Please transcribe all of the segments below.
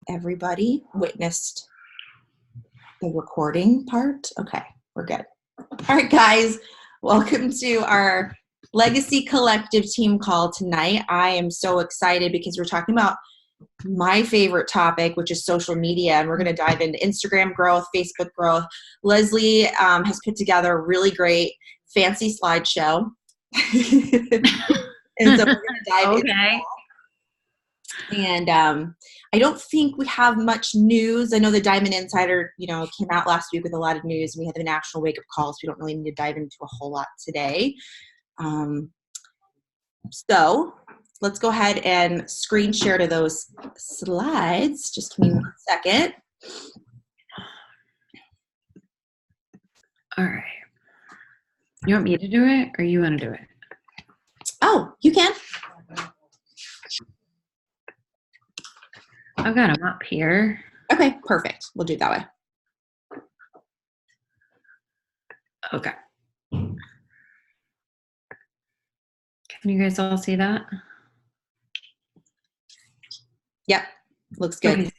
everybody witnessed the recording part? Okay, we're good. All right, guys, welcome to our Legacy Collective team call tonight. I am so excited because we're talking about my favorite topic, which is social media, and we're going to dive into Instagram growth, Facebook growth. Leslie has put together a really great fancy slideshow. And so we're going to dive into that. And I don't think we have much news. I know the Diamond Insider, came out last week with a lot of news. We had the National Wake Up Call, so we don't really need to dive into a whole lot today. So let's go ahead and screen share to those slides. Just give me 1 second. All right. You want me to do it or you want to do it? Oh, you can. I've got them up here. Okay, perfect. We'll do it that way. Okay. Can you guys all see that? Yep, looks good. Okay.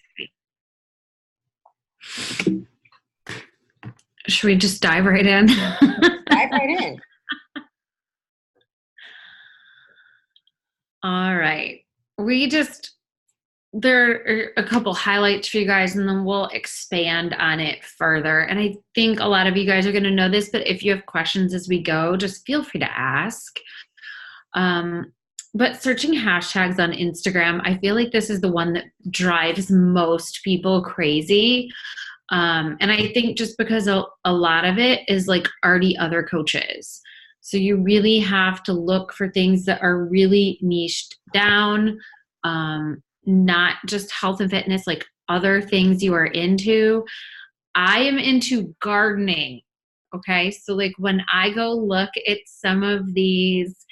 Should we just dive right in? Dive right in. All right. There are a couple highlights for you guys, and then we'll expand on it further. And I think a lot of you guys are going to know this, but if you have questions as we go, just feel free to ask. But searching hashtags on Instagram, I feel like this is the one that drives most people crazy. And I think just because a lot of it is like already other coaches. So you really have to look for things that are really niched down, not just health and fitness, like other things you are into. I am into gardening. Okay. So like when I go look at some of these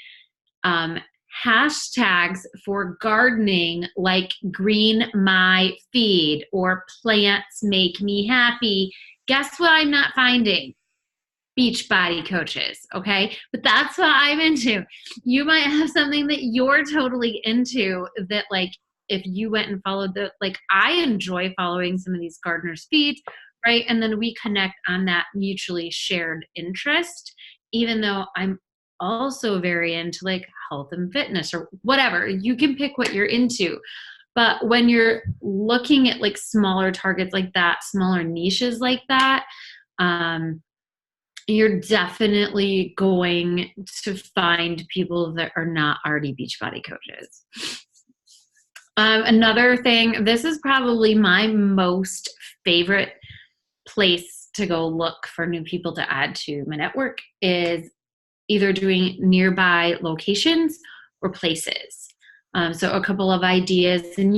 hashtags for gardening, like green my feed or plants make me happy, guess what I'm not finding? Beachbody coaches, okay? But that's what I'm into. You might have something that you're totally into that, like, if you went and followed I enjoy following some of these gardeners' feeds, right? And then we connect on that mutually shared interest, even though I'm also very into like health and fitness or whatever. You can pick what you're into. But when you're looking at like smaller targets like that, smaller niches like that, you're definitely going to find people that are not already Beachbody coaches. Another thing, this is probably my most favorite place to go look for new people to add to my network, is either doing nearby locations or places. So a couple of ideas, and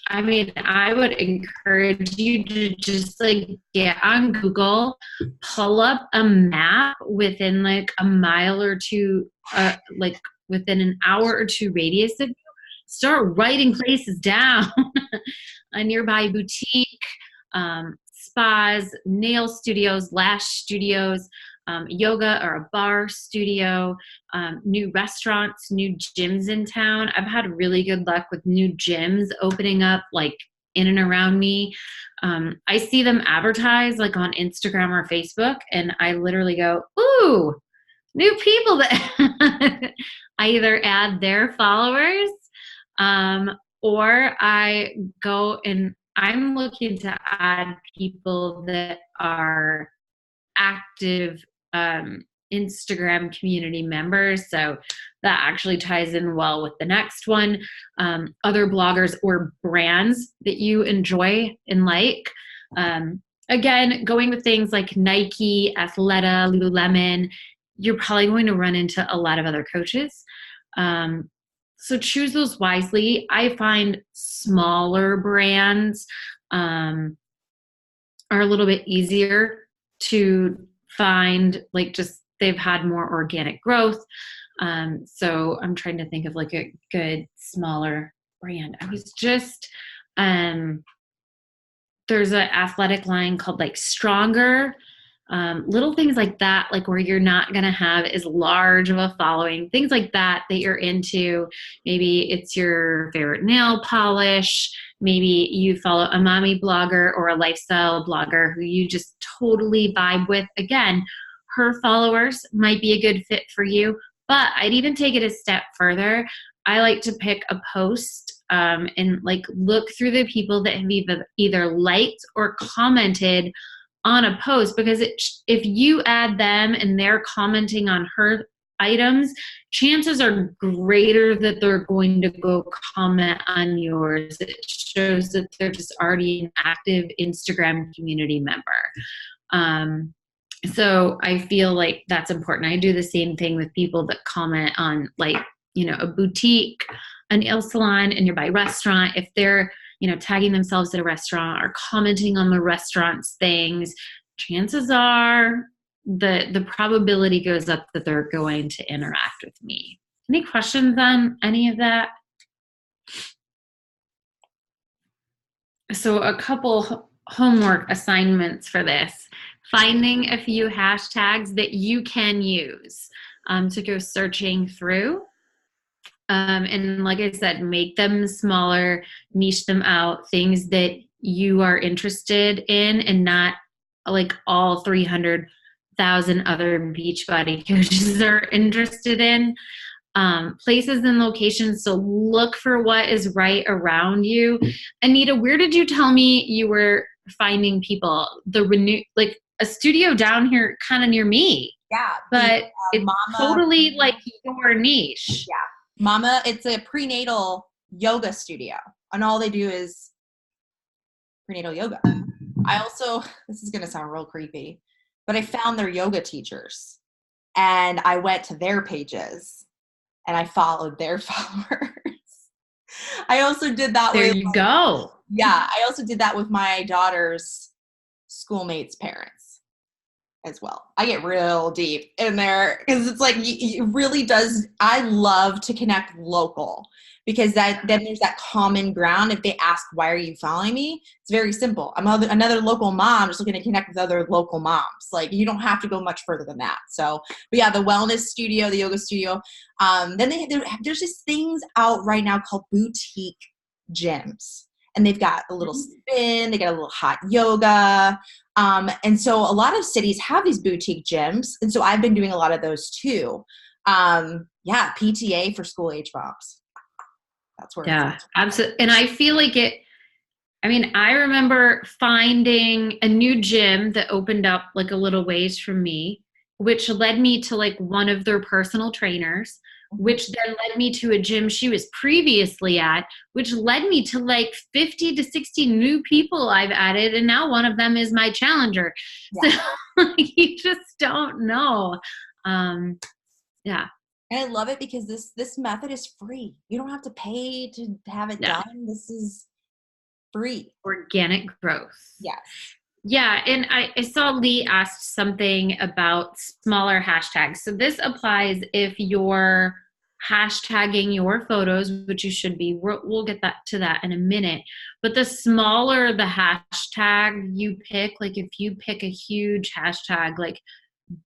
I would encourage you to just like get on Google, pull up a map within like a mile or two, like within an hour or two radius of you. Start writing places down. A nearby boutique, spas, nail studios, lash studios, yoga or a bar studio, new restaurants, new gyms in town. I've had really good luck with new gyms opening up like in and around me. I see them advertised like on Instagram or Facebook, and I literally go, ooh, new people that I either add their followers, or I go and I'm looking to add people that are active Instagram community members. So that actually ties in well with the next one. Other bloggers or brands that you enjoy and like. Again, going with things like Nike, Athleta, Lululemon, you're probably going to run into a lot of other coaches. So choose those wisely. I find smaller brands are a little bit easier to find, like just they've had more organic growth. So I'm trying to think of like a good smaller brand. I was just, there's an athletic line called like Stronger. Little things like that, like where you're not going to have as large of a following, things like that that you're into. Maybe it's your favorite nail polish. Maybe you follow a mommy blogger or a lifestyle blogger who you just totally vibe with. Again, her followers might be a good fit for you, but I'd even take it a step further. I like to pick a post and like look through the people that have either liked or commented on a post, because if you add them and they're commenting on her items, chances are greater that they're going to go comment on yours. It shows that they're just already an active Instagram community member. So I feel like that's important. I do the same thing with people that comment on, like, a boutique, a nail salon, a nearby restaurant. If they're tagging themselves at a restaurant or commenting on the restaurant's things, chances are the probability goes up that they're going to interact with me. Any questions on any of that? So a couple homework assignments for this. Finding a few hashtags that you can use to go searching through. And like I said, make them smaller, niche them out, things that you are interested in, and not like all 300,000 other Beachbody coaches are interested in. Places and locations. So look for what is right around you. Anita, where did you tell me you were finding people? Like a studio down here kind of near me. Yeah. But it's Mama, totally like your niche. Yeah. Mama, it's a prenatal yoga studio, and all they do is prenatal yoga. I also, this is going to sound real creepy, but I found their yoga teachers, and I went to their pages and I followed their followers. I also did that there you go. Yeah, I also did that with my daughter's schoolmates' parents as well. I get real deep in there because it's like it really does. I love to connect local, because then there's that common ground. If they ask, why are you following me? It's very simple. I'm another local mom just looking to connect with other local moms. Like, you don't have to go much further than that. So, but yeah, the wellness studio, the yoga studio. Then there's just things out right now called boutique gyms. And they've got a little spin, they got a little hot yoga. And so a lot of cities have these boutique gyms. And so I've been doing a lot of those too. PTA for school age moms. That's where it's at. Absolutely. And I feel like I remember finding a new gym that opened up like a little ways from me, which led me to like one of their personal trainers, which then led me to a gym she was previously at, which led me to like 50 to 60 new people I've added. And now one of them is my challenger. Yeah. So like, you just don't know. Yeah. And I love it because this method is free. You don't have to pay to have it done. This is free. Organic growth. Yes. Yeah, and I saw Lee asked something about smaller hashtags. So this applies if you're hashtagging your photos, which you should be. We'll get to that in a minute. But the smaller the hashtag you pick, like if you pick a huge hashtag like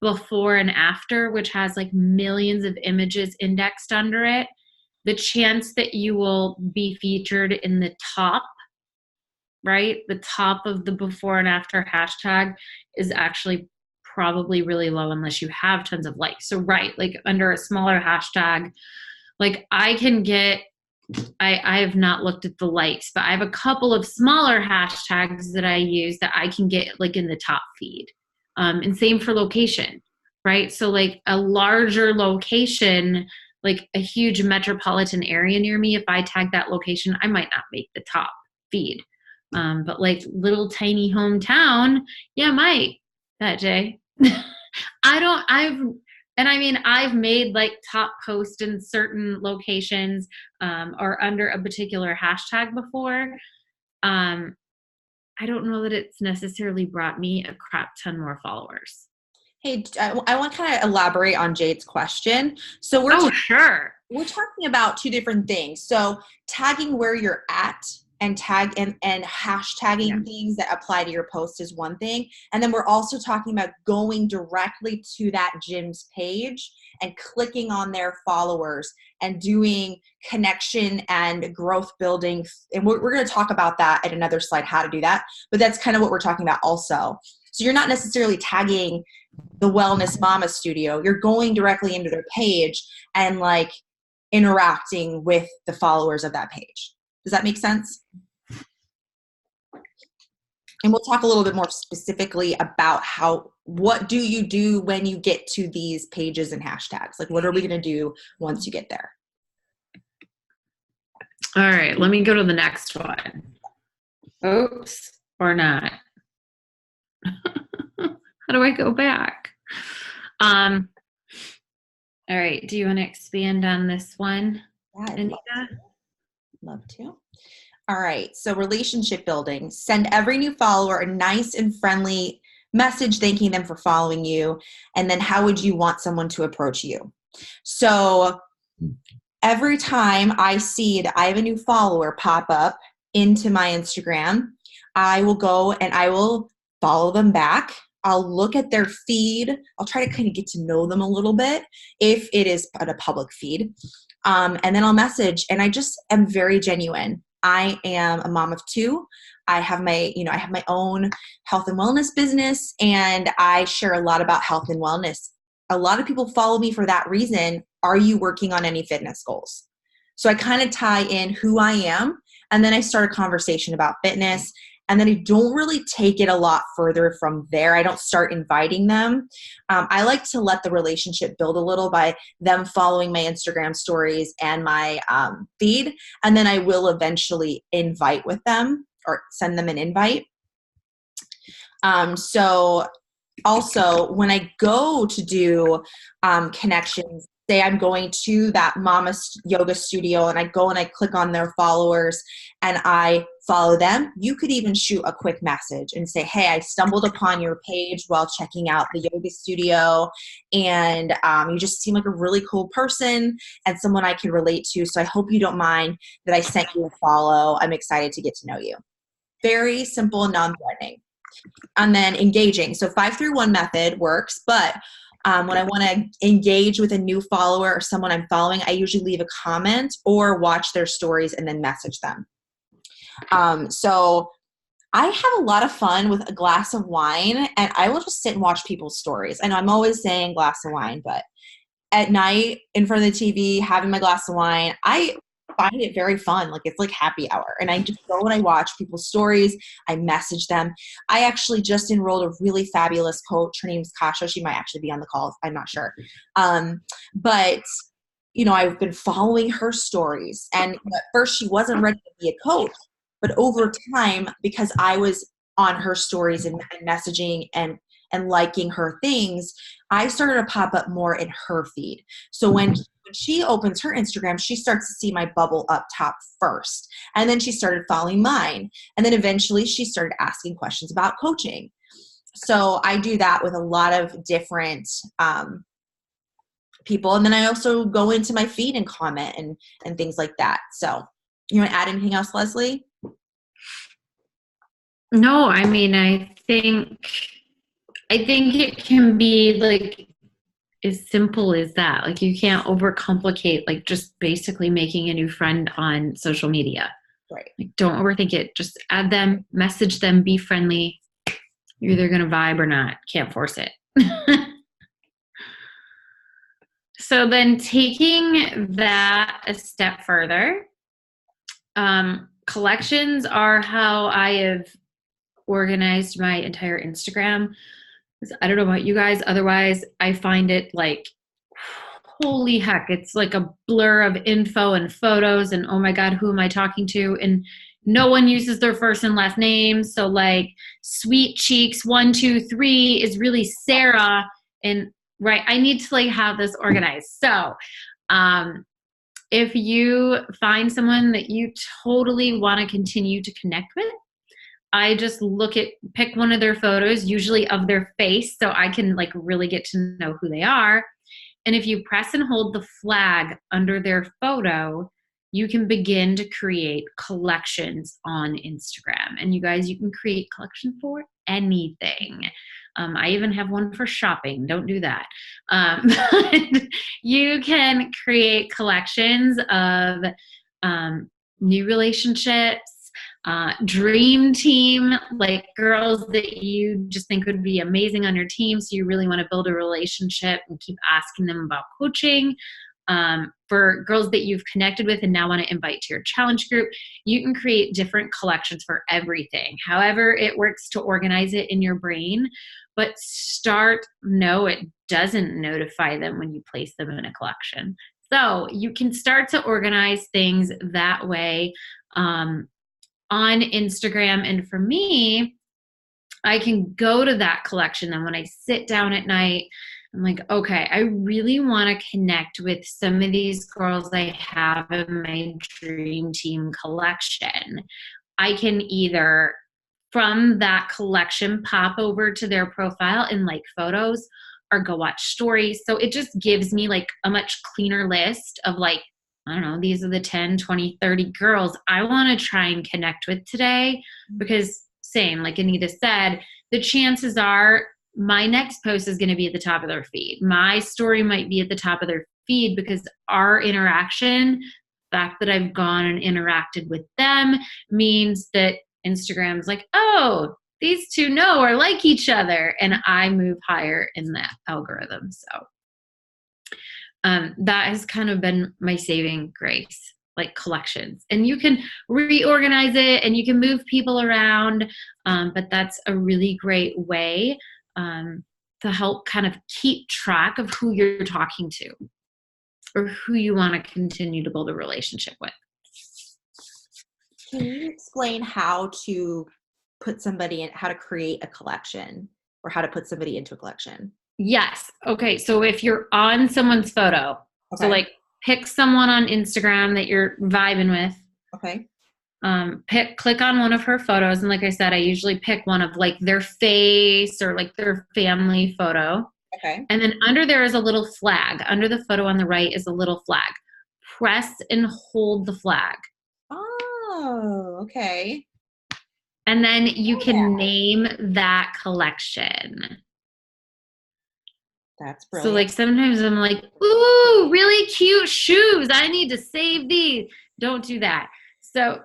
before and after, which has like millions of images indexed under it, the chance that you will be featured in the top, right? The top of the before and after hashtag is actually probably really low unless you have tons of likes. So right, like under a smaller hashtag, like I have not looked at the likes, but I have a couple of smaller hashtags that I use that I can get like in the top feed. And same for location, right? So like a larger location, like a huge metropolitan area near me, if I tag that location, I might not make the top feed. But like little tiny hometown, yeah, might that Jay. I've made like top post in certain locations or under a particular hashtag before. I don't know that it's necessarily brought me a crap ton more followers. Hey, I want to kind of elaborate on Jade's question. So sure. We're talking about two different things. So tagging where you're at and tag and hashtagging things that apply to your post is one thing. And then we're also talking about going directly to that gym's page and clicking on their followers and doing connection and growth building. And we're going to talk about that at another slide, how to do that. But that's kind of what we're talking about also. So you're not necessarily tagging the Wellness Mama Studio. You're going directly into their page and like interacting with the followers of that page. Does that make sense? And we'll talk a little bit more specifically about what do you do when you get to these pages and hashtags? Like, what are we going to do once you get there? All right, let me go to the next one. Oops, or not. How do I go back? All right, do you want to expand on this one, Yeah, Anita? Love to. All right, so relationship building. Send every new follower a nice and friendly message thanking them for following you. And then how would you want someone to approach you? So every time I see that I have a new follower pop up into my Instagram, I will go and I will follow them back. I'll look at their feed. I'll try to kind of get to know them a little bit if it is a public feed. And then I'll message, and I just am very genuine. I am a mom of two. I have my own health and wellness business, and I share a lot about health and wellness. A lot of people follow me for that reason. Are you working on any fitness goals? So I kind of tie in who I am, and then I start a conversation about fitness. And then I don't really take it a lot further from there. I don't start inviting them. I like to let the relationship build a little by them following my Instagram stories and my feed. And then I will eventually invite with them or send them an invite. So also when I go to do connections, say I'm going to that mama yoga studio and I go and I click on their followers and I follow them, you could even shoot a quick message and say, hey, I stumbled upon your page while checking out the yoga studio, and you just seem like a really cool person and someone I can relate to. So I hope you don't mind that I sent you a follow. I'm excited to get to know you. Very simple and non-threatening. And then engaging. So 5-3-1 method works, but when I want to engage with a new follower or someone I'm following, I usually leave a comment or watch their stories and then message them. So I have a lot of fun with a glass of wine, and I will just sit and watch people's stories. I know I'm always saying glass of wine, but at night in front of the TV, having my glass of wine, I find it very fun. Like, it's like happy hour. And I just go and I watch people's stories. I message them. I actually just enrolled a really fabulous coach. Her name's Kasha. She might actually be on the call. I'm not sure. But I've been following her stories. And at first she wasn't ready to be a coach. But over time, because I was on her stories and messaging and liking her things, I started to pop up more in her feed. So when she opens her Instagram, she starts to see my bubble up top first. And then she started following mine. And then eventually she started asking questions about coaching. So I do that with a lot of different people. And then I also go into my feed and comment and things like that. So you want to add anything else, Leslie? No, I mean, I think it can be like as simple as that. Like, you can't overcomplicate like just basically making a new friend on social media. Right. Like, don't overthink it. Just add them, message them, be friendly. You're either going to vibe or not. Can't force it. So then taking that a step further, collections are how I have organized my entire Instagram. I don't know about you guys. Otherwise, I find it like, holy heck, it's like a blur of info and photos and oh my God, who am I talking to? And no one uses their first and last name. So like Sweet Cheeks 123 is really Sarah. And right, I need to like have this organized. So if you find someone that you totally want to continue to connect with, I just pick one of their photos, usually of their face, so I can like really get to know who they are. And if you press and hold the flag under their photo, you can begin to create collections on Instagram. And you guys, you can create collections for anything. I even have one for shopping. Don't do that. But you can create collections of new relationships, dream team, like girls that you just think would be amazing on your team. So you really want to build a relationship and keep asking them about coaching. For girls that you've connected with and now want to invite to your challenge group, you can create different collections for everything. However it works to organize it in your brain, but it doesn't notify them when you place them in a collection. So you can start to organize things that way on Instagram. And for me, I can go to that collection. And when I sit down at night, I'm like, okay, I really want to connect with some of these girls I have in my dream team collection. I can either from that collection pop over to their profile and like photos or go watch stories. So it just gives me like a much cleaner list of like, I don't know, these are the 10, 20, 30 girls I want to try and connect with today. Because same, like Anita said, the chances are my next post is going to be at the top of their feed. My story might be at the top of their feed because our interaction, the fact that I've gone and interacted with them means that Instagram's like, oh, these two know or like each other. And I move higher in that algorithm. So that has kind of been my saving grace, like collections. And you can reorganize it and you can move people around. But that's a really great way to help kind of keep track of who you're talking to or who you want to continue to build a relationship with. Can you explain how to put somebody in, how to create a collection or how to put somebody into a collection? Yes. Okay. So if you're on someone's photo, so like pick someone on Instagram that you're vibing with. Okay. Click on one of her photos. And like I said, I usually pick one of like their face or like their family photo. Okay. And then under there is a little flag. Under the photo on the right is a little flag. Press and hold the flag. Oh, okay. And then you can name that collection. That's brilliant. So like sometimes I'm like, ooh, really cute shoes. I need to save these. Don't do that. So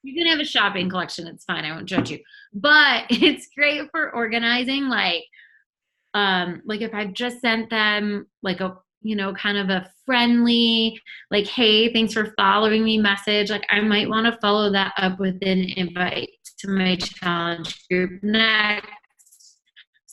you can have a shopping collection. It's fine. I won't judge you. But it's great for organizing. Like if I've just sent them like a, kind of a friendly, like, hey, thanks for following me message. Like I might want to follow that up with an invite to my challenge group next.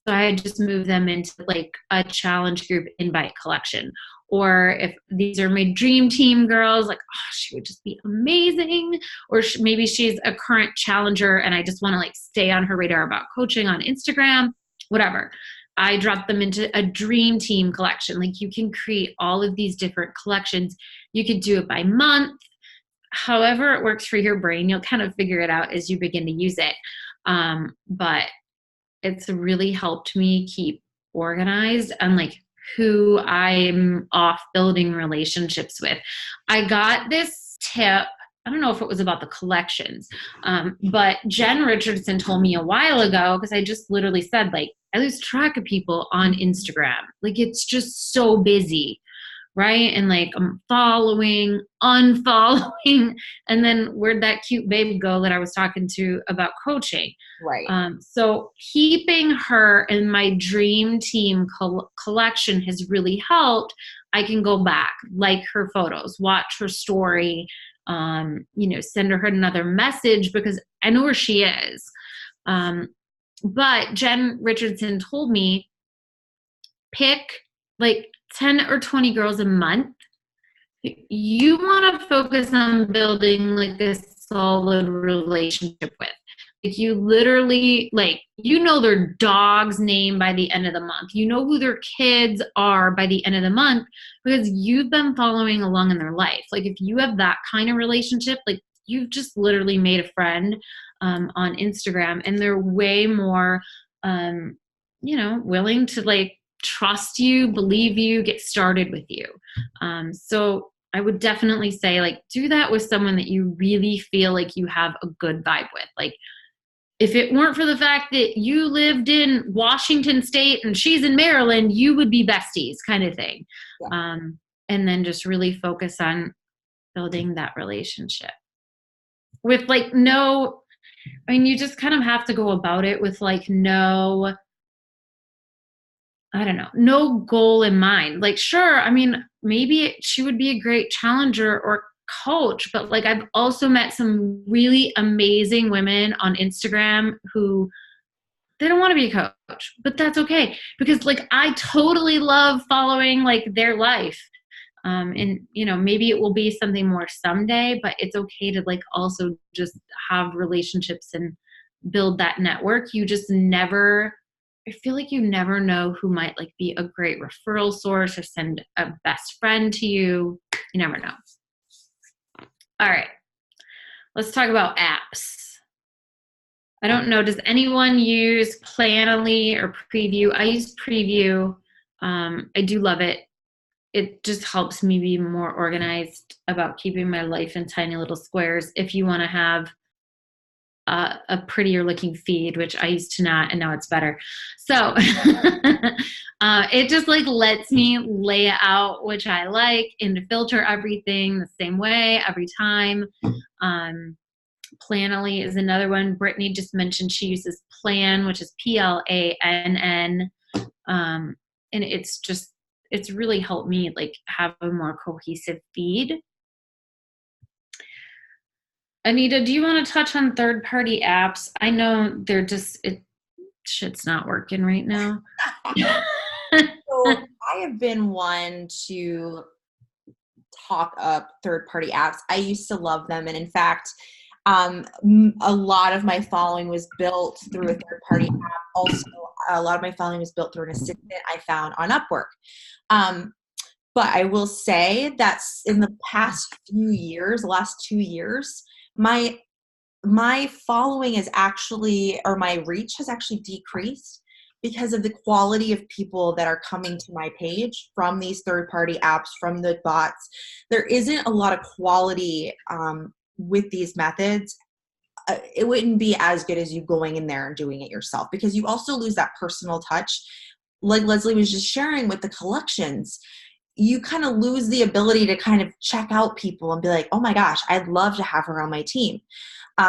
So I just move them into like a challenge group invite collection. Or if these are my dream team girls, like, oh, she would just be amazing. Or maybe she's a current challenger and I just want to like stay on her radar about coaching on Instagram, whatever. I drop them into a dream team collection. Like you can create all of these different collections. You could do it by month. However it works for your brain, you'll kind of figure it out as you begin to use it. But it's really helped me keep organized and like who I'm off building relationships with. I got this tip. I don't know if it was about the collections, but Jen Richardson told me a while ago, because I just literally said, like, I lose track of people on Instagram. Like, it's just so busy, right? And like, I'm following, unfollowing, and then where'd that cute babe go that I was talking to about coaching? Right. So keeping her in my dream team collection has really helped. I can go back, like her photos, watch her story, send her another message because I know where she is. But Jen Richardson told me pick like 10 or 20 girls a month. You want to focus on building like a solid relationship with. Like you literally, like, their dog's name by the end of the month. You know who their kids are by the end of the month because you've been following along in their life. Like if you have that kind of relationship, like you've just literally made a friend on Instagram, and they're way more, willing to like trust you, believe you, get started with you. So I would definitely say, like, do that with someone that you really feel like you have a good vibe with. Like, if it weren't for the fact that you lived in Washington State and she's in Maryland, you would be besties, kind of thing. Yeah. And then just really focus on building that relationship with like no, I mean, you just kind of have to go about it with like no, I don't know, no goal in mind. Like, sure, I mean, maybe she would be a great challenger or coach, but like I've also met some really amazing women on Instagram who they don't want to be a coach, but that's okay because like I totally love following like their life. And you know, maybe it will be something more someday, but it's okay to like also just have relationships and build that network. You just never, I feel like you never know who might like be a great referral source or send a best friend to you. You never know. All right, let's talk about apps. I don't know. Does anyone use Planoly or Preview? I use Preview. I do love it. It just helps me be more organized about keeping my life in tiny little squares. If you want to have a prettier looking feed, which I used to not, and now it's better. So it just like lets me lay it out, which I like, and to filter everything the same way every time. Planoly is another one. Brittany just mentioned she uses Plan, which is Plann. And it's really helped me like have a more cohesive feed. Anita, do you want to touch on third-party apps? I know they're just, shit's not working right now. So I have been one to talk up third-party apps. I used to love them. And in fact, a lot of my following was built through a third-party app. Also, a lot of my following was built through an assistant I found on Upwork. But I will say that in the past few years, last 2 years, my following is actually, or my reach has actually decreased because of the quality of people that are coming to my page from these third-party apps, from the bots. There isn't a lot of quality with these methods. It wouldn't be as good as you going in there and doing it yourself, because you also lose that personal touch. Like Leslie was just sharing with the collections, you kind of lose the ability to kind of check out people and be like, oh my gosh, I'd love to have her on my team.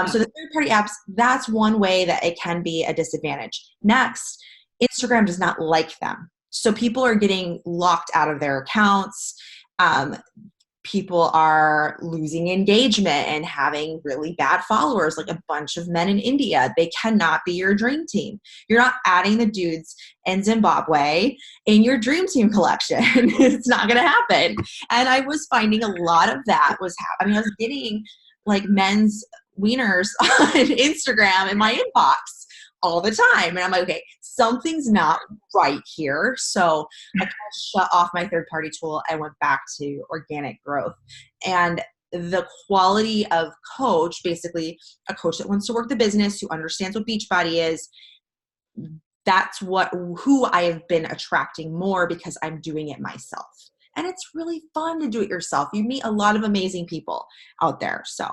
So the third-party apps, that's one way that it can be a disadvantage. Next, Instagram does not like them. So people are getting locked out of their accounts. People are losing engagement and having really bad followers, like a bunch of men in India. They cannot be your dream team. You're not adding the dudes in Zimbabwe in your dream team collection. It's not going to happen. And I was finding a lot of that was happening. I was getting like men's wieners on Instagram in my inbox all the time. And I'm like, okay, something's not right here. So I kind of shut off my third-party tool and went back to organic growth. And the quality of coach, basically a coach that wants to work the business, who understands what Beachbody is, that's who I have been attracting more, because I'm doing it myself. And it's really fun to do it yourself. You meet a lot of amazing people out there. So,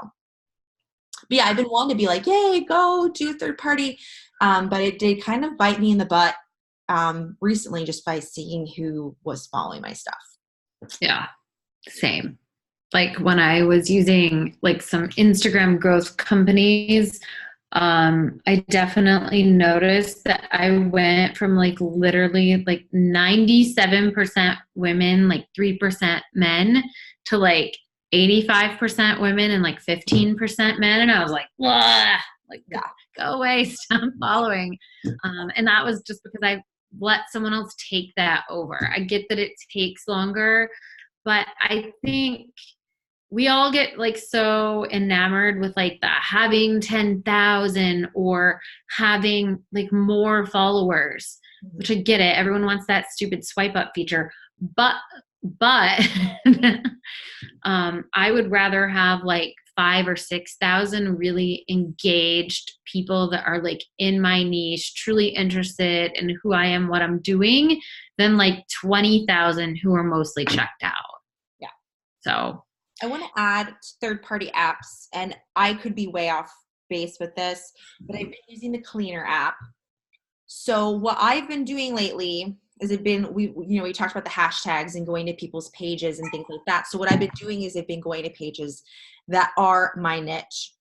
but yeah, I've been wanting to be like, yay, go do third party. But it did kind of bite me in the butt recently, just by seeing who was following my stuff. Yeah, same. Like when I was using like some Instagram growth companies, I definitely noticed that I went from like literally like 97% women, like 3% men, to like 85% women and like 15% men. And I was like, blah, like, yeah, go away, stop following. And that was just because I let someone else take that over. I get that it takes longer, but I think we all get like so enamored with like the having 10,000 or having like more followers, which I get it. Everyone wants that stupid swipe up feature, but I would rather have like 5,000 or 6,000 really engaged people that are like in my niche, truly interested in who I am, what I'm doing, than like 20,000 who are mostly checked out. So I want to add third-party apps, and I could be way off base with this, but I've been using the Cleaner app. So what I've been doing lately is we talked about the hashtags and going to people's pages and things like that. So what I've been doing is I've been going to pages that are my niche,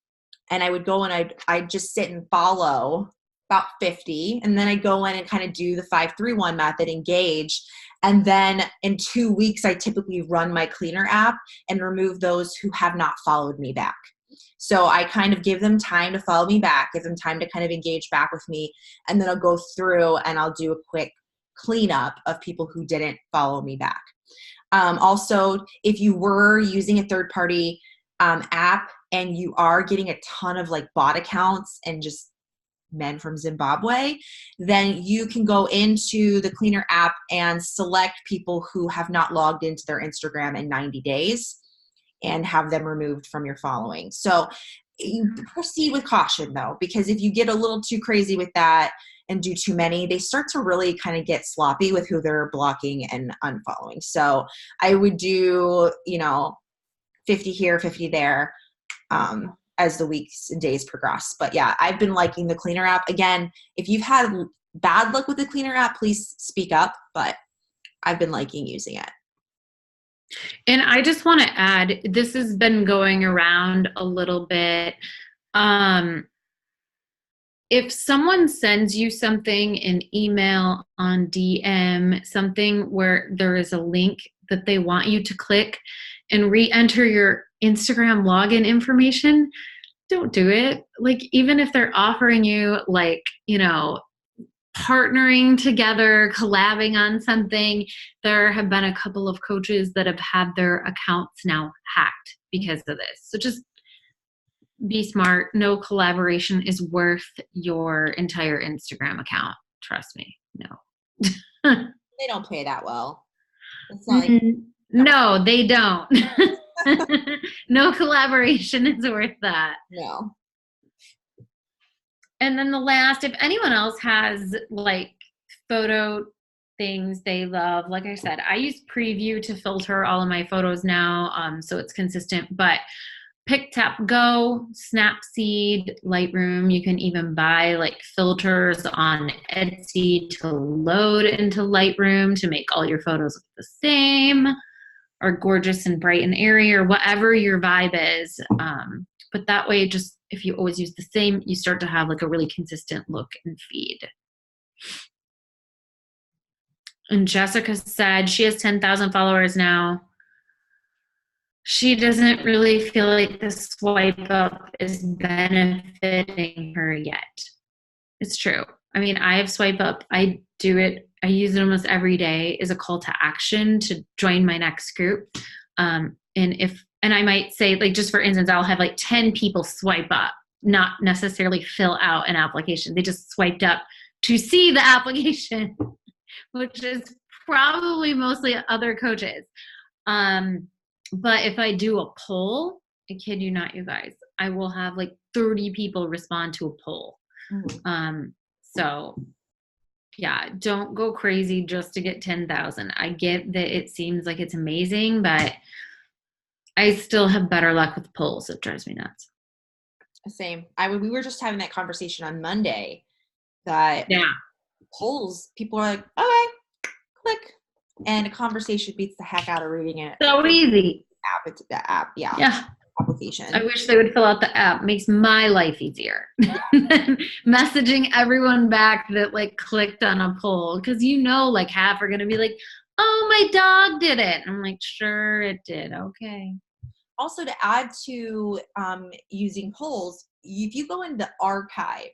and I would go and I'd just sit and follow about 50, and then I go in and kind of do the 5-3-1 method, engage, and then in 2 weeks I typically run my Cleaner app and remove those who have not followed me back. So I kind of give them time to follow me back, give them time to kind of engage back with me, and then I'll go through and I'll do a quick cleanup of people who didn't follow me back. Also, if you were using a third-party app and you are getting a ton of like bot accounts and just men from Zimbabwe, then you can go into the Cleaner app and select people who have not logged into their Instagram in 90 days and have them removed from your following. So you proceed with caution though, because if you get a little too crazy with that and do too many, they start to really kind of get sloppy with who they're blocking and unfollowing. So I would do, 50 here, 50 there, as the weeks and days progress. But yeah, I've been liking the Cleaner app. Again, if you've had bad luck with the Cleaner app, please speak up, but I've been liking using it. And I just want to add, this has been going around a little bit. If someone sends you something, an email, on DM, something where there is a link that they want you to click and re-enter your Instagram login information, don't do it. Like, even if they're offering you partnering together, collabing on something. There have been a couple of coaches that have had their accounts now hacked because of this. So just be smart. No collaboration is worth your entire Instagram account. Trust me. No. They don't pay that well. It's not no, they don't. No collaboration is worth that. No. And then the last, if anyone else has like photo things they love, like I said, I use Preview to filter all of my photos now, so it's consistent. But Pick, Tap, Go, Snapseed, Lightroom, you can even buy like filters on Etsy to load into Lightroom to make all your photos look the same or gorgeous and bright and airy or whatever your vibe is. But that way, just if you always use the same, you start to have like a really consistent look and feed. And Jessica said she has 10,000 followers now. She doesn't really feel like the swipe up is benefiting her yet. It's true. I mean, I have swipe up. I do it. I use it almost every day as a call to action to join my next group. And I might say, like, just for instance, I'll have like 10 people swipe up, not necessarily fill out an application. They just swiped up to see the application, which is probably mostly other coaches. But if I do a poll, I kid you not, you guys, I will have like 30 people respond to a poll. Mm-hmm. So yeah, don't go crazy just to get 10,000. I get that it seems like it's amazing, but I still have better luck with polls. It drives me nuts. Same. We were just having that conversation on Monday that polls, people are like, okay, click. And a conversation beats the heck out of reading it. So easy. It's the app, yeah. Application. I wish they would fill out the app. Makes my life easier. Messaging everyone back that like clicked on a poll, because like half are gonna be like, "Oh, my dog did it." I'm like, "Sure, it did. Okay." Also, to add to using polls, if you go into the archive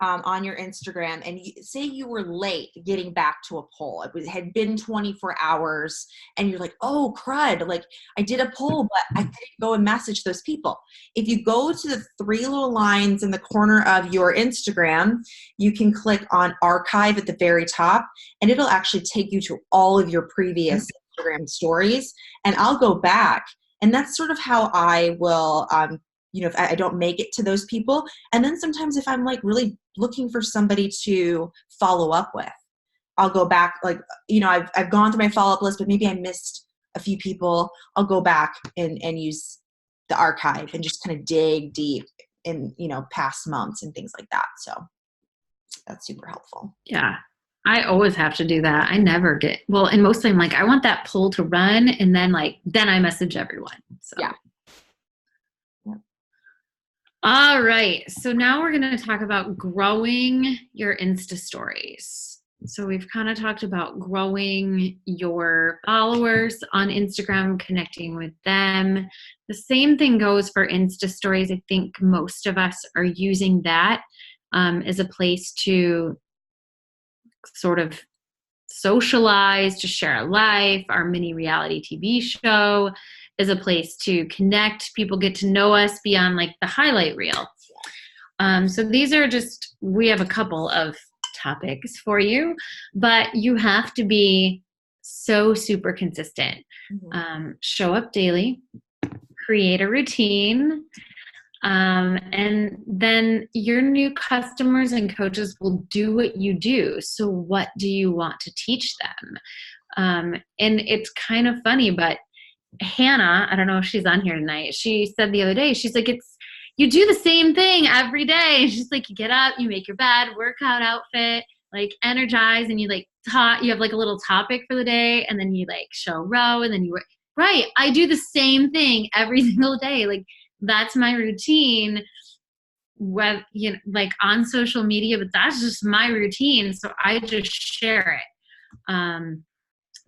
on your Instagram and say you were late getting back to a poll, it had been 24 hours and you're like, oh crud, like I did a poll, but I didn't go and message those people. If you go to the 3 little lines in the corner of your Instagram, you can click on archive at the very top and it'll actually take you to all of your previous Instagram stories. And I'll go back, and that's sort of how I will if I don't make it to those people. And then sometimes if I'm like really looking for somebody to follow up with, I'll go back, like, I've gone through my follow-up list, but maybe I missed a few people, I'll go back and use the archive and just kind of dig deep in, past months and things like that. So that's super helpful. Yeah. I always have to do that. I never get, well, and mostly I'm like, I want that poll to run, and then I message everyone. So yeah. All right. So now we're going to talk about growing your Insta stories. So we've kind of talked about growing your followers on Instagram, connecting with them. The same thing goes for Insta stories. I think most of us are using that as a place to sort of socialize, to share our life. Our mini reality TV show is a place to connect. People get to know us beyond the highlight reel. So these are we have a couple of topics for you, but you have to be so super consistent. Show up daily, create a routine, and then your new customers and coaches will do what you do. So what do you want to teach them? And it's kind of funny, but Hannah, I don't know if she's on here tonight, she said the other day, she's like, you do the same thing every day. She's like, you get up, you make your bed, workout outfit, energize, and you you have a little topic for the day, and then you show row, and then you work. Right. I do the same thing every single day. That's my routine, whether, on social media, but that's just my routine. So I just share it.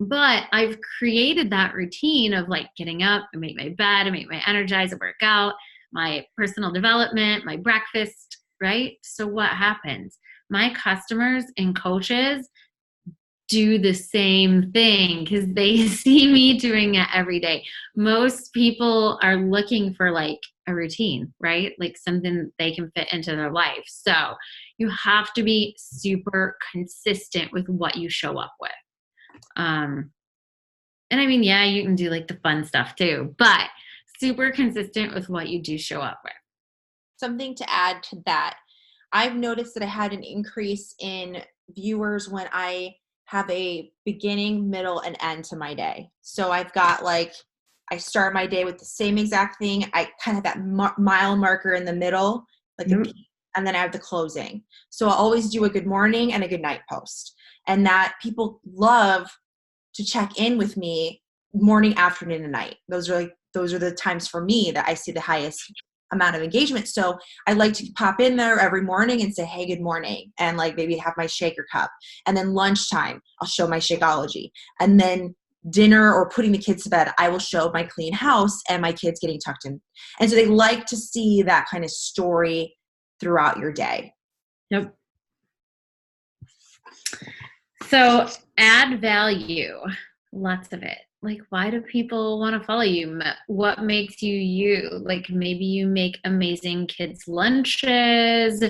But I've created that routine of getting up, I make my bed, I make my energize, I work out, my personal development, my breakfast, right? So what happens? My customers and coaches do the same thing because they see me doing it every day. Most people are looking for a routine, right? Something they can fit into their life. So you have to be super consistent with what you show up with. And I mean, yeah, you can do the fun stuff too, but super consistent with what you do show up with. Something to add to that, I've noticed that I had an increase in viewers when I have a beginning, middle, and end to my day. So I've got I start my day with the same exact thing. I kind of have that mile marker in the middle, and then I have the closing. So I'll always do a good morning and a good night post. And that people love to check in with me morning, afternoon, and night. Those are the times for me that I see the highest amount of engagement. So I like to pop in there every morning and say, hey, good morning. And maybe have my shaker cup. And then lunchtime, I'll show my Shakeology. And then dinner or putting the kids to bed, I will show my clean house and my kids getting tucked in. And so they like to see that kind of story throughout your day. Yep. So add value, lots of it. Why do people want to follow you? What makes you you? Maybe you make amazing kids' lunches.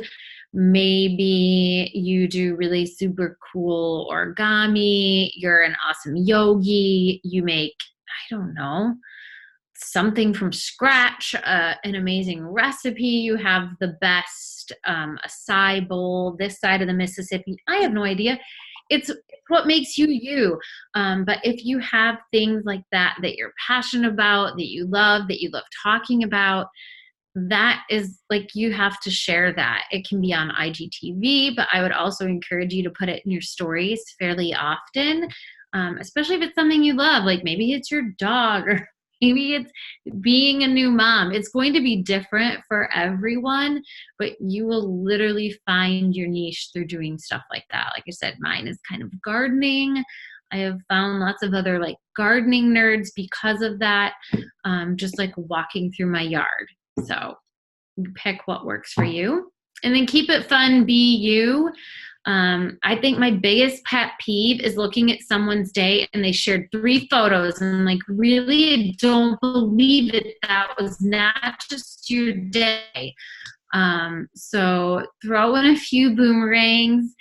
Maybe you do really super cool origami. You're an awesome yogi. You make, I don't know, something from scratch, an amazing recipe. You have the best acai bowl this side of the Mississippi. I have no idea. It's what makes you you. But if you have things like that you're passionate about, that you love talking about, that is you have to share that. It can be on IGTV, but I would also encourage you to put it in your stories fairly often, especially if it's something you love. Maybe it's your dog, or maybe it's being a new mom. It's going to be different for everyone, but you will literally find your niche through doing stuff like that. Like I said, mine is kind of gardening. I have found lots of other gardening nerds because of that, just walking through my yard. So pick what works for you, and then keep it fun. Be you. I think my biggest pet peeve is looking at someone's day and they shared 3 photos and really, I don't believe it. That was not just your day. So throw in a few boomerangs.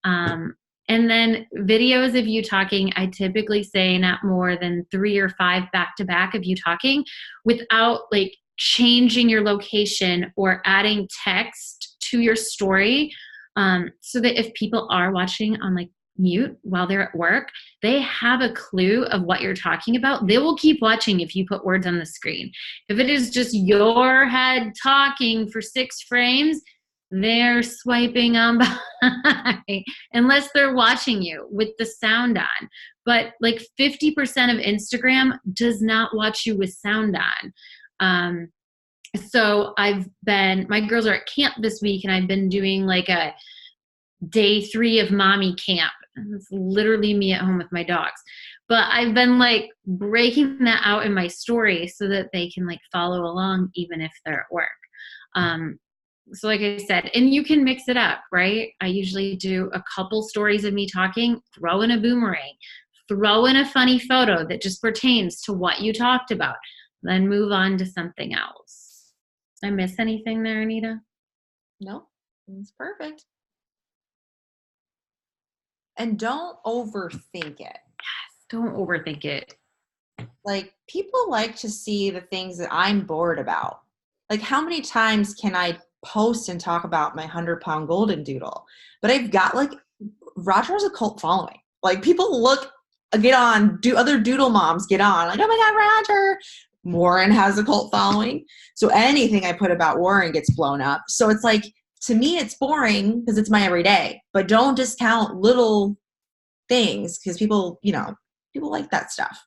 And then videos of you talking, I typically say not more than 3 or 5 back to back of you talking without changing your location or adding text to your story, so that if people are watching on mute while they're at work, they have a clue of what you're talking about. They will keep watching if you put words on the screen. If it is just your head talking for 6 frames, they're swiping on by unless they're watching you with the sound on. But like 50% of Instagram does not watch you with sound on. So my girls are at camp this week, and I've been doing like a day 3 of mommy camp. It's literally me at home with my dogs. But I've been like breaking that out in my story so that they can like follow along even if they're at work. So like I said, and you can mix it up, right? I usually do a couple stories of me talking, throw in a boomerang, throw in a funny photo that just pertains to what you talked about, then move on to something else. Did I miss anything there, Anita? No, it's perfect. And don't overthink it. Don't overthink it. Like, people like to see the things that I'm bored about. Like, how many times can I post and talk about my 100-pound golden doodle? But I've got like, Roger has a cult following. Like, people get on, other doodle moms get on. Like, oh my God, Roger. Warren has a cult following. So anything I put about Warren gets blown up. So it's like, to me, it's boring because it's my everyday. But don't discount little things because people like that stuff.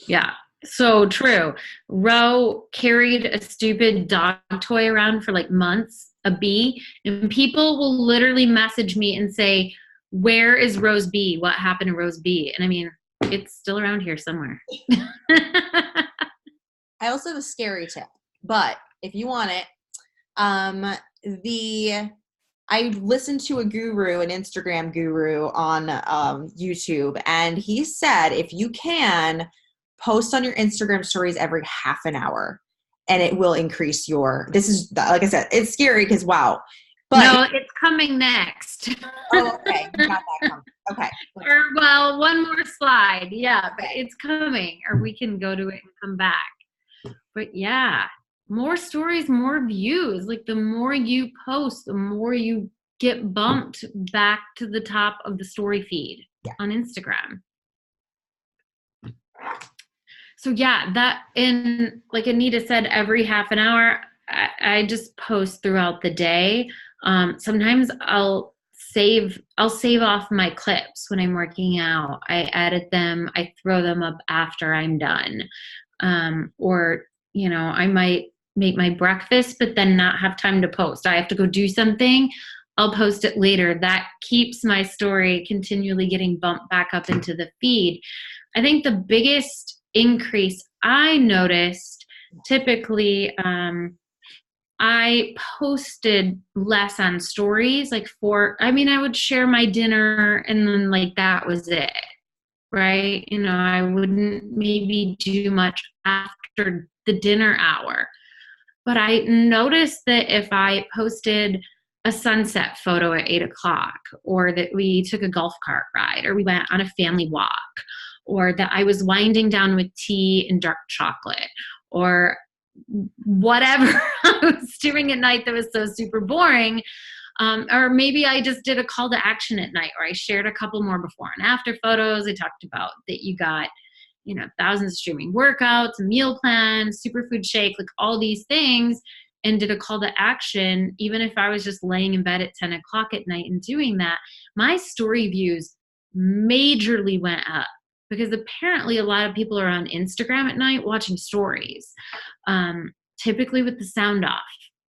Yeah, so true. Ro carried a stupid dog toy around for like months, a bee, and people will literally message me and say, where is Rose bee? What happened to Rose bee? And I mean, it's still around here somewhere. I also have a scary tip, but if you want it, I listened to an Instagram guru on YouTube, and he said if you can post on your Instagram stories every half an hour, and it will increase this is, like I said, it's scary because wow. But no, it's coming next. Oh, okay. Got that coming. Okay. Or, well, one more slide. Yeah, but it's coming, or we can go to it and come back. But yeah, more stories, more views. Like, the more you post, the more you get bumped back to the top of the story feed on Instagram. So yeah, that, and like Anita said, every half an hour, I just post throughout the day. Sometimes I'll save off my clips when I'm working out. I edit them, I throw them up after I'm done. Or, I might make my breakfast, but then not have time to post. I have to go do something. I'll post it later. That keeps my story continually getting bumped back up into the feed. I think the biggest increase I noticed, typically, I posted less on stories, I would share my dinner and then like that was it, right? I wouldn't maybe do much after the dinner hour. But I noticed that if I posted a sunset photo at 8:00, or that we took a golf cart ride, or we went on a family walk, or that I was winding down with tea and dark chocolate, or whatever I was doing at night that was so super boring. Or maybe I just did a call to action at night, or I shared a couple more before and after photos. I talked about that you got, thousands of streaming workouts, meal plans, superfood shake, like all these things, and did a call to action. Even if I was just laying in bed at 10:00 at night and doing that, my story views majorly went up, because apparently a lot of people are on Instagram at night watching stories, typically with the sound off,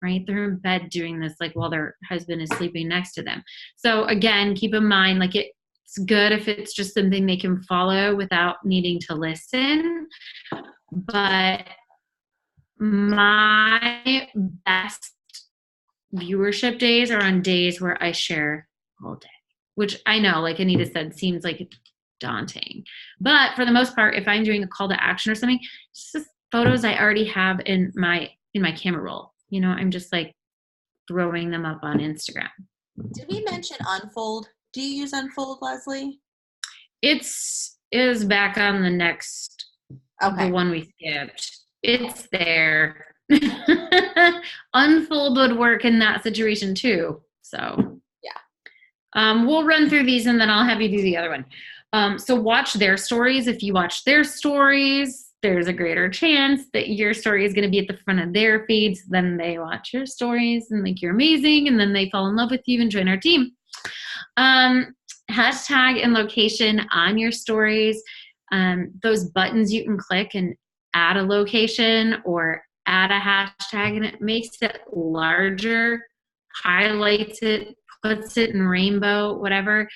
right? They're in bed doing this, like while their husband is sleeping next to them. So again, keep in mind, like it's good if it's just something they can follow without needing to listen. But my best viewership days are on days where I share all day, which I know, like Anita said, seems like daunting. But for the most part, if I'm doing a call to action or something, it's just photos I already have in my camera roll. I'm just like throwing them up on Instagram. Did we mention Unfold? Do you use Unfold, Leslie? It is back on the next, the one we skipped. It's there. Unfold would work in that situation too. So We'll run through these and then I'll have you do the other one. So watch their stories. If you watch their stories, there's a greater chance that your story is going to be at the front of their feeds. Then they watch your stories and like you're amazing. And then they fall in love with you and join our team. Hashtag and location on your stories. Those buttons you can click and add a location or add a hashtag, and it makes it larger, highlights it, puts it in rainbow, whatever.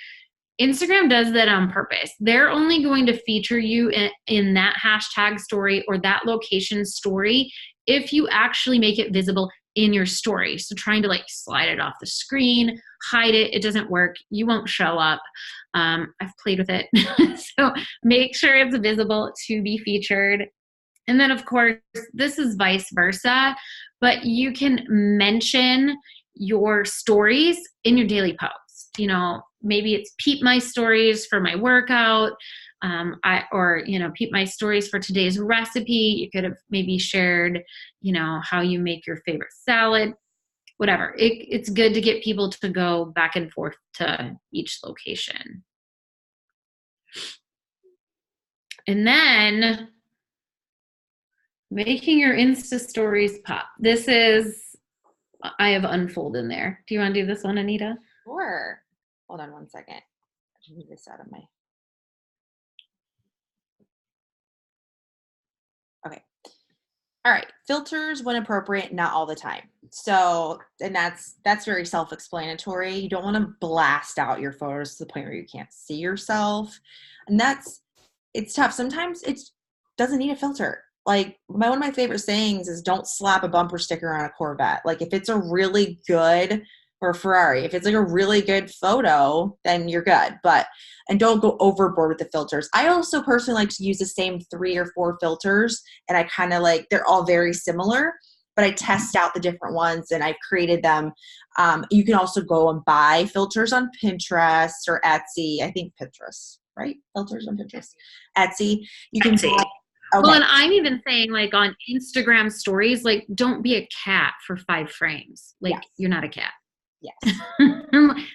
Instagram does that on purpose. They're only going to feature you in that hashtag story or that location story if you actually make it visible in your story. So trying to like slide it off the screen, hide it, it doesn't work. You won't show up. I've played with it. So make sure it's visible to be featured. And then of course, this is vice versa, but you can mention your stories in your daily post. You know, maybe it's peep my stories for my workout, peep my stories for today's recipe. You could have maybe shared, you know, how you make your favorite salad, whatever. It's good to get people to go back and forth to each location. And then making your Insta stories pop. This is, I have Unfold in there. Do you want to do this one, Anita? Sure. Hold on one second. I move this out of my. Okay. All right. Filters when appropriate, not all the time. So, and that's very self-explanatory. You don't want to blast out your photos to the point where you can't see yourself. And it's tough. Sometimes it doesn't need a filter. Like one of my favorite sayings is don't slap a bumper sticker on a Corvette. Like if it's a really good, or Ferrari, if it's like a really good photo, then you're good. And don't go overboard with the filters. I also personally like to use the same 3 or 4 filters, and I kind of like, they're all very similar, but I test out the different ones and I've created them. You can also go and buy filters on Pinterest or Etsy. I think Pinterest, right? Filters on Pinterest. Etsy. You can buy. Okay. Well, and I'm even saying like on Instagram stories, like don't be a cat for 5 frames. Like yes. You're not a cat. Yes.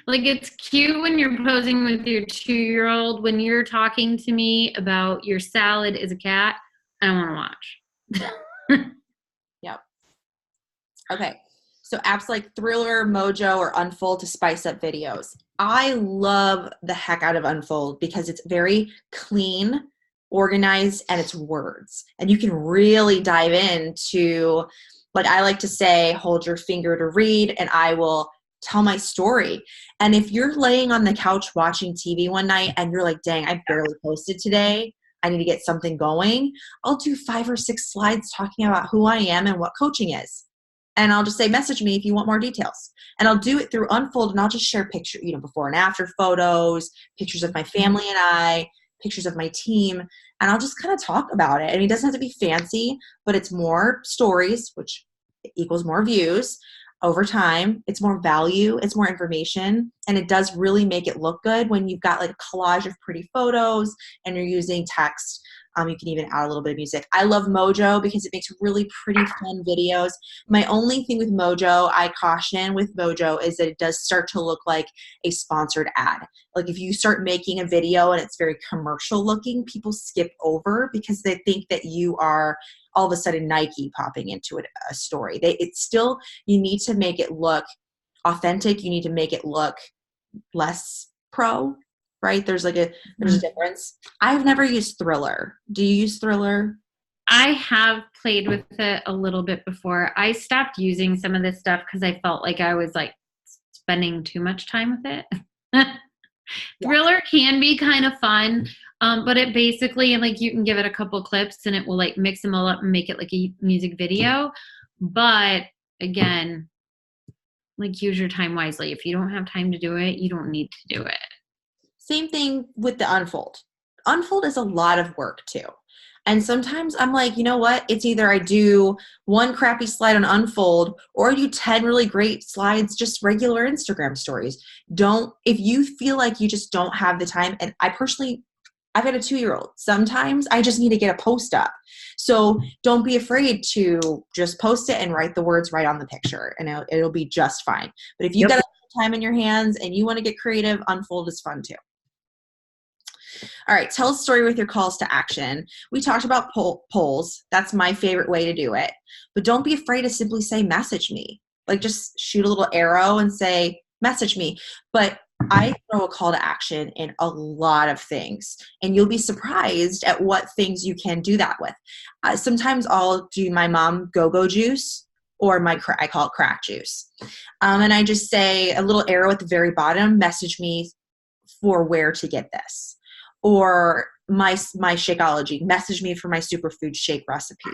Like it's cute when you're posing with your 2-year-old. When you're talking to me about your salad is a cat, I don't want to watch. Yep. Okay. So apps like Thriller, Mojo, or Unfold to spice up videos. I love the heck out of Unfold because it's very clean, organized, and it's words. And you can really dive into, like I like to say, hold your finger to read, and I will tell my story. And if you're laying on the couch watching TV one night and you're like, dang, I barely posted today, I need to get something going, I'll do 5 or 6 slides talking about who I am and what coaching is. And I'll just say, message me if you want more details. And I'll do it through Unfold, and I'll just share pictures, before and after photos, pictures of my family and I, pictures of my team, and I'll just kind of talk about it. I mean, it doesn't have to be fancy, but it's more stories, which equals more views over time. It's more value, it's more information, and it does really make it look good when you've got like a collage of pretty photos and you're using text. You can even add a little bit of music. I love Mojo because it makes really pretty fun videos. My only thing with Mojo, I caution with Mojo, is that it does start to look like a sponsored ad. Like if you start making a video and it's very commercial looking, people skip over because they think that you are all of a sudden Nike popping into a story. You need to make it look authentic. You need to make it look less pro. Right? There's a difference. I've never used Thriller. Do you use Thriller? I have played with it a little bit before. I stopped using some of this stuff because I felt like I was like spending too much time with it. Yeah. Thriller can be kind of fun, but it basically, like, you can give it a couple clips and it will like mix them all up and make it like a music video. But again, like, use your time wisely. If you don't have time to do it, you don't need to do it. Same thing with the Unfold. Unfold is a lot of work too. And sometimes I'm like, you know what? It's either I do one crappy slide on Unfold or I do 10 really great slides, just regular Instagram stories. If you feel like you just don't have the time, and I've got a 2-year-old. Sometimes I just need to get a post up. So don't be afraid to just post it and write the words right on the picture, and it'll be just fine. But if you've got time in your hands and you want to get creative, Unfold is fun too. All right, tell a story with your calls to action. We talked about polls. That's my favorite way to do it. But don't be afraid to simply say, message me. Like just shoot a little arrow and say, message me. But I throw a call to action in a lot of things, and you'll be surprised at what things you can do that with. Sometimes I'll do my mom go-go juice, or I call it crack juice. And I just say a little arrow at the very bottom, message me for where to get this. Or my Shakeology, message me for my superfood shake recipe.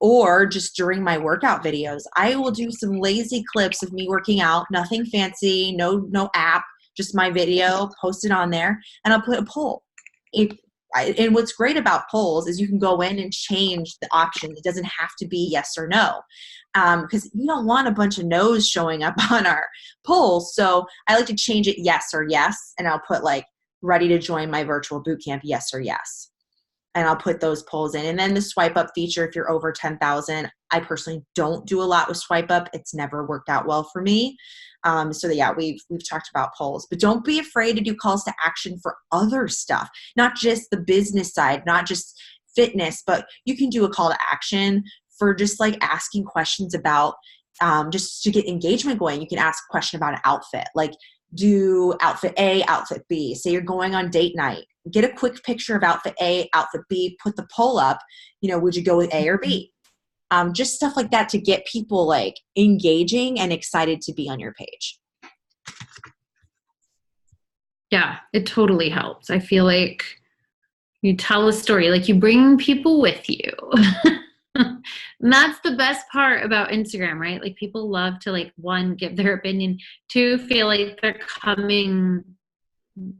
Or just during my workout videos, I will do some lazy clips of me working out, nothing fancy, no app, just my video, post it on there, and I'll put a poll. And what's great about polls is you can go in and change the options. It doesn't have to be yes or no, because you don't want a bunch of no's showing up on our polls. So I like to change it yes or yes, and I'll put like, ready to join my virtual bootcamp, yes or yes. And I'll put those polls in. And then the swipe up feature, if you're over 10,000, I personally don't do a lot with swipe up. It's never worked out well for me. So yeah, we've talked about polls, but don't be afraid to do calls to action for other stuff, not just the business side, not just fitness, but you can do a call to action for just like asking questions about, just to get engagement going. You can ask a question about an outfit, like, do outfit A, outfit B. Say you're going on date night. Get a quick picture of outfit A, outfit B, put the poll up. Would you go with A or B? Just stuff like that to get people like engaging and excited to be on your page. Yeah, it totally helps. I feel like you tell a story, like you bring people with you. And that's the best part about Instagram, right? Like people love to like, one, give their opinion, two, feel like they're coming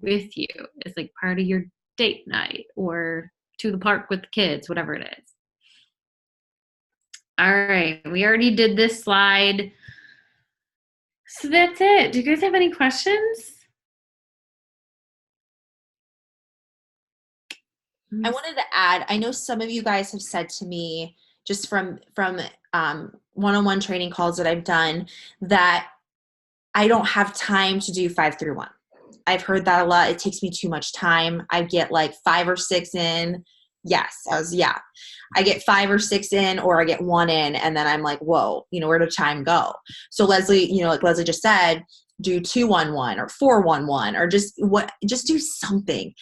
with you. It's like part of your date night or to the park with the kids, whatever it is. All right. We already did this slide. So that's it. Do you guys have any questions? I wanted to add, I know some of you guys have said to me just from one-on-one training calls that I've done that I don't have time to do 5-through-1. I've heard that a lot. It takes me too much time. I get like 5 or 6 in. Yes. I get 5 or 6 in, or I get 1 in, and then I'm like, whoa, where did time go? So Leslie, like Leslie just said, do 2-1-1 or 4-1-1 or just do something.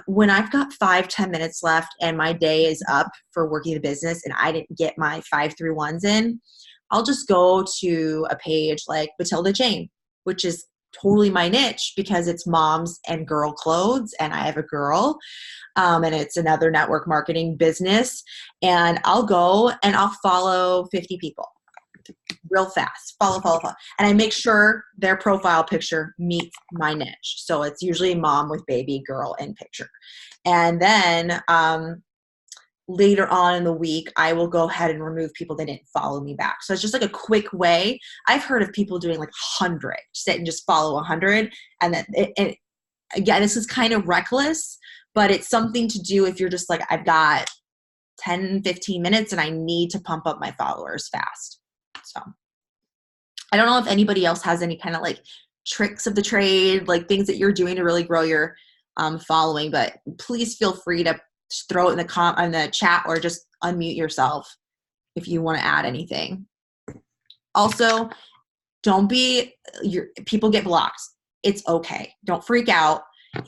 When I've got 5-10 minutes left and my day is up for working the business and I didn't get my 5-through-1s in, I'll just go to a page like Matilda Jane, which is totally my niche because it's moms and girl clothes, and I have a girl, and it's another network marketing business, and I'll go and I'll follow 50 people real fast, follow, and I make sure their profile picture meets my niche. So it's usually mom with baby, girl in picture. And then later on in the week, I will go ahead and remove people that didn't follow me back. So it's just like a quick way. I've heard of people doing like 100, sit and just follow 100. And then again, this is kind of reckless, but it's something to do if you're just like, I've got 10, 15 minutes and I need to pump up my followers fast. So I don't know if anybody else has any kind of like tricks of the trade, like things that you're doing to really grow your following, but please feel free to throw it in the chat or just unmute yourself if you want to add anything. Also, people get blocked. It's okay. Don't freak out.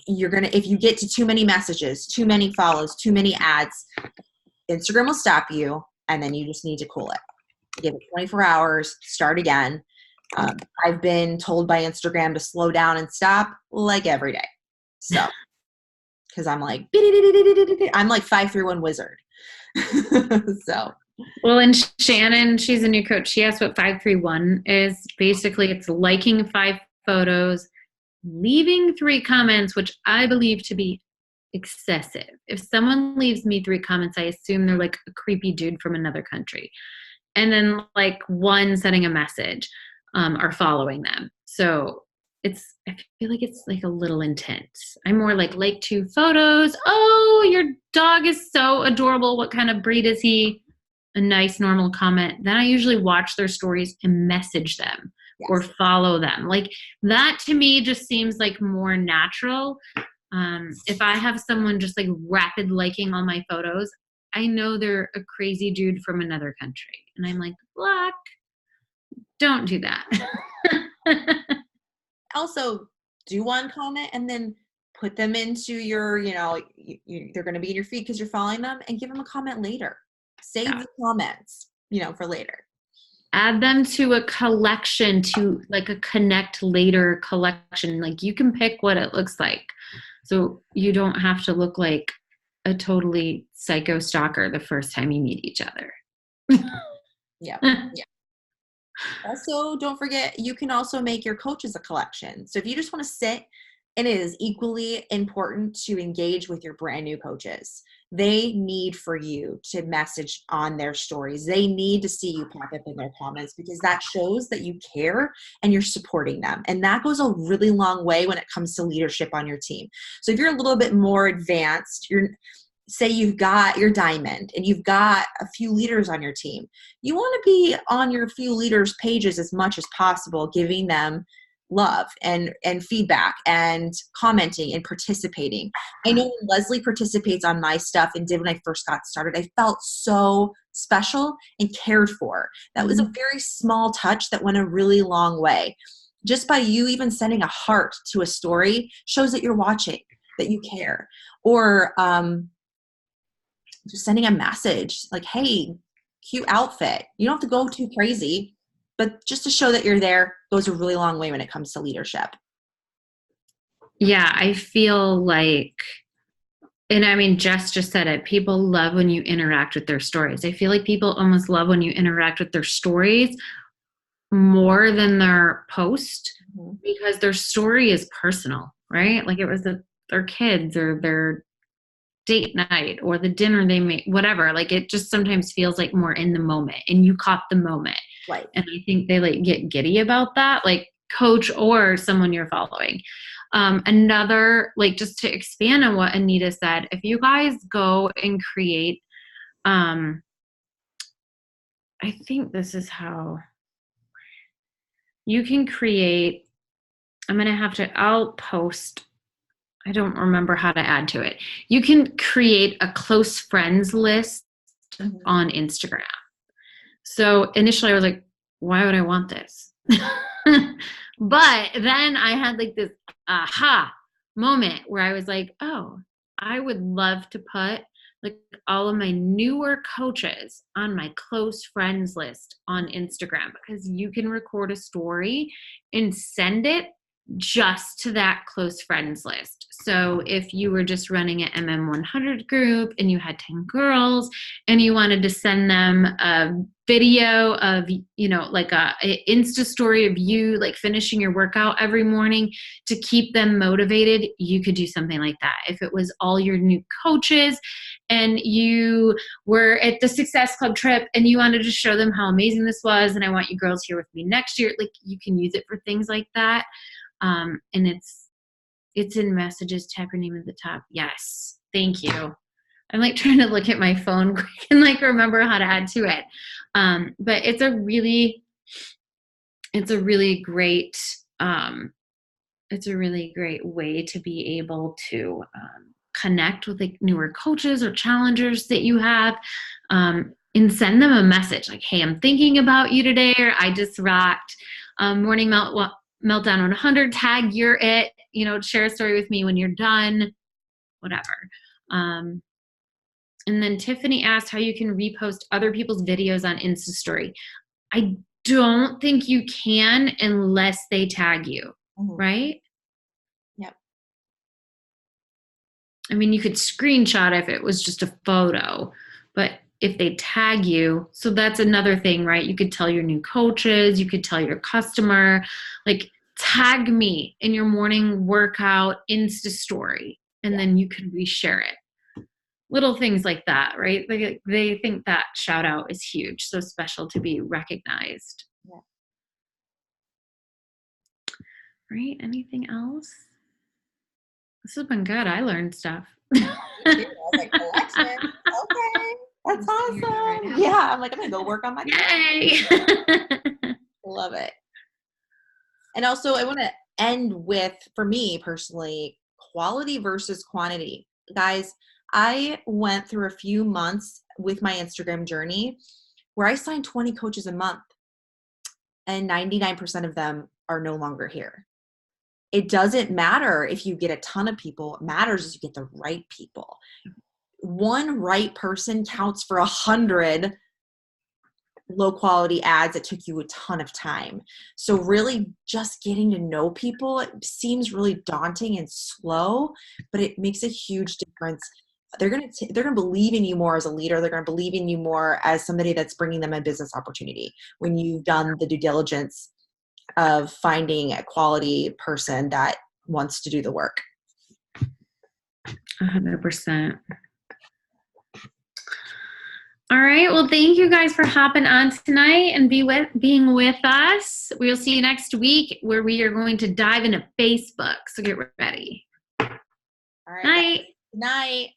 If you get to too many messages, too many follows, too many ads, Instagram will stop you, and then you just need to cool it. Give it 24 hours, start again. I've been told by Instagram to slow down and stop like every day. So, because I'm like 5-through-1 wizard. So. Well, and Shannon, she's a new coach. She asked what 5-3-1 is. Basically, it's liking 5 photos, leaving 3 comments, which I believe to be excessive. If someone leaves me 3 comments, I assume they're like a creepy dude from another country. And then like 1 sending a message or following them. So I feel like it's like a little intense. I'm more like 2 photos. Oh, your dog is so adorable. What kind of breed is he? A nice normal comment. Then I usually watch their stories and message them or follow them. Like that to me just seems like more natural. If I have someone just like rapid liking all my photos, I know they're a crazy dude from another country. And I'm like, block, don't do that. Also, do one comment and then put them into your, they're going to be in your feed because you're following them, and give them a comment later. Save the comments, for later. Add them to a collection, to like a connect later collection. Like you can pick what it looks like. So you don't have to look like a totally psycho stalker the first time you meet each other. Yeah. Also, don't forget, you can also make your coaches a collection. So if you just want to sit, and it is equally important to engage with your brand new coaches. They need for you to message on their stories. They need to see you pop up in their comments, because that shows that you care and you're supporting them. And that goes a really long way when it comes to leadership on your team. So if you're a little bit more advanced, say you've got your diamond and you've got a few leaders on your team, you want to be on your few leaders pages as much as possible, giving them love and feedback and commenting and participating. I know when Leslie participates on my stuff and did when I first got started, I felt so special and cared for. That was a very small touch that went a really long way. Just by you even sending a heart to a story shows that you're watching, that you care. Or just sending a message like, hey, cute outfit. You don't have to go too crazy, but just to show that you're there goes a really long way when it comes to leadership. Yeah, I feel like, and I mean, Jess just said it, people love when you interact with their stories. I feel like people almost love when you interact with their stories more than their post, because their story is personal, right? Like it was their kids or their date night or the dinner they made, whatever. Like it just sometimes feels like more in the moment, and you caught the moment. Right. And I think they like get giddy about that, like coach or someone you're following. Another, like just to expand on what Anita said, if you guys go and create, I think this is how you can create, I'll post, I don't remember how to add to it. You can create a close friends list on Instagram. So initially I was like, why would I want this? But then I had like this aha moment where I was like, oh, I would love to put like all of my newer coaches on my close friends list on Instagram, because you can record a story and send it just to that close friends list. So if you were just running an MM100 group and you had 10 girls and you wanted to send them a video of, like a Insta story of you like finishing your workout every morning to keep them motivated, you could do something like that. If it was all your new coaches and you were at the Success Club trip and you wanted to show them how amazing this was, and I want you girls here with me next year, like you can use it for things like that. And it's in messages. Tap your name at the top. Yes. Thank you. I'm like trying to look at my phone quick and like remember how to add to it. But it's a really great, way to be able to connect with like newer coaches or challengers that you have, and send them a message like, hey, I'm thinking about you today, or I just rocked morning meltdown on 100, tag you're it, share a story with me when you're done, whatever. And then Tiffany asked how you can repost other people's videos on Insta story. I don't think you can unless they tag you, right? Yep. I mean, you could screenshot if it was just a photo, but if they tag you, so that's another thing, right? You could tell your new coaches, you could tell your customer, like tag me in your morning workout Insta story, and then you can reshare it. Little things like that, right? They think that shout out is huge, so special to be recognized. Yeah. Right? Anything else? This has been good. I learned stuff. I was like, collection. Okay. That's awesome. Yeah. I'm like, I'm going to go work on my Yay. Love it. And also I want to end with, for me personally, quality versus quantity. Guys, I went through a few months with my Instagram journey where I signed 20 coaches a month and 99% of them are no longer here. It doesn't matter if you get a ton of people. What matters is you get the right people. One right person counts for 100 low quality ads that took you a ton of time. So really just getting to know people, it seems really daunting and slow, but it makes a huge difference. They're going to believe in you more as a leader. They're going to believe in you more as somebody that's bringing them a business opportunity when you've done the due diligence of finding a quality person that wants to do the work. 100%. All right. Well, thank you guys for hopping on tonight and being with us. We'll see you next week where we are going to dive into Facebook. So get ready. All right. Night. Good night.